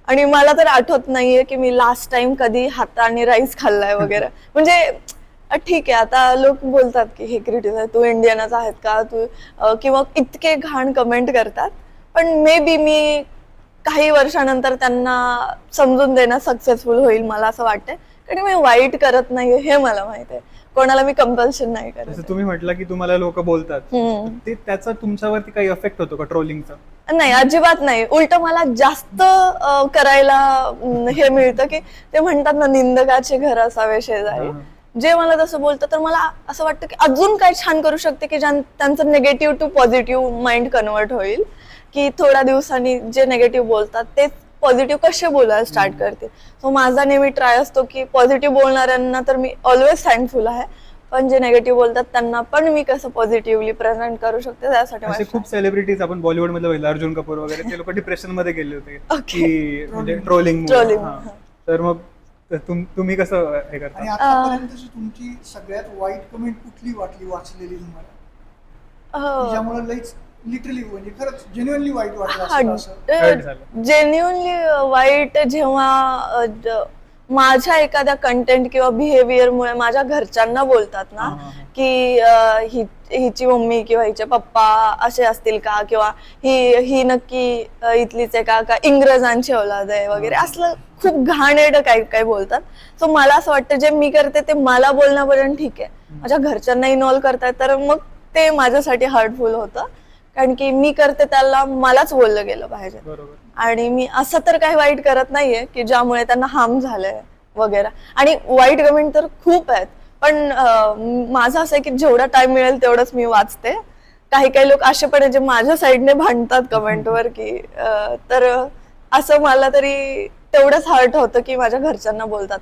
आणि मला तर आठवत नाहीये की मी लास्ट टाइम कधी हाताने राईस खाल्लाय वगैरे. म्हणजे ठीक आहे, आता लोक बोलतात की हे क्रिटिसाइज, तू इंडियनच आहेत का तू, किंवा इतके घाण कमेंट करतात. पण मे बी मी काही वर्षानंतर त्यांना समजून देणं सक्सेसफुल होईल मला असं वाटतंय. कारण मी वाईट करत नाहीये हे मला माहित आहे, कोणाला मी कंपल्शन नाही करत. जसं तुम्ही म्हटलं की तुम्हाला लोक बोलतात, ते त्याचा तुमच्यावरती काही इफेक्ट होतो का ट्रोलिंगचा? नाही, अजिबात नाही. उलट मला जास्त करायला हे मिळतं की ते म्हणतात ना, निंदकाचे घर असावे शेजारी. जे मला तसं बोलतं तर मला असं वाटतं की अजून काय छान करू शकते की त्यांचं negative to positive mind convert होईल, की थोड्या दिवसांनी जे निगेटिव्ह बोलतात तेच पॉझिटिव्ह कसे बोलायला स्टार्ट करते. सो माझा नेहमी ट्राय असतो की पॉझिटिव्ह बोलणाऱ्यांना तर मी ऑलवेज थँकफुल आहे, पण जे नेगेटिव्ह बोलतात त्यांना पण मी कसं पॉझिटिव्हली प्रेझेंट करू शकते त्यासाठी. असे खूप सेलिब्रिटीज आपण बॉलिवूड मध्ये बघितलं, अर्जुन कपूर वगैरे, ते लोक डिप्रेशन मध्ये गेले होते की म्हणजे ट्रोलिंग. तर मग तुम्ही कसं हे करता? आणि आतापर्यंतची तुमची सगळ्यात वाईट कमेंट कुठली वाटली वाचलेली तुम्हाला, ज्यामुळे लईच लिटरली म्हणजे खरंच जेन्युइनली वाईट वाटलं असं? जेन्युइनली वाईट जेव्हा माझ्या एखाद्या कंटेंट किंवा बिहेवियर मुळे माझ्या घरच्यांना बोलतात ना की हिची मम्मी किंवा हिचे पप्पा असे असतील का, किंवा ही नक्की इथलीच आहे का इंग्रजांची औलाद आहे वगैरे, असलं खूप घाणेरड काय काय बोलतात. सो मला असं वाटतं जे मी करते ते मला बोलण्यापर्यंत ठीक आहे, माझ्या घरच्यांना इन्व्हॉल्व करतायत तर मग ते माझ्यासाठी हर्टफुल होतं. कारण की मी करते त्याला मलाच बोललं गेलं पाहिजे, आणि मी असं तर काही वाईट करत नाहीये की ज्यामुळे त्यांना हार्म झालंय वगैरे. आणि वाईट कमेंट तर खूप आहेत, पण माझं असं आहे की जेवढा टाइम मिळेल तेवढंच मी वाचते. काही काही लोक असे पण जे माझ्या साईडने भांडतात कमेंटवर की तर असं मला तरी तेवढंच हर्ट होतं की माझ्या घरच्यांना बोलतात.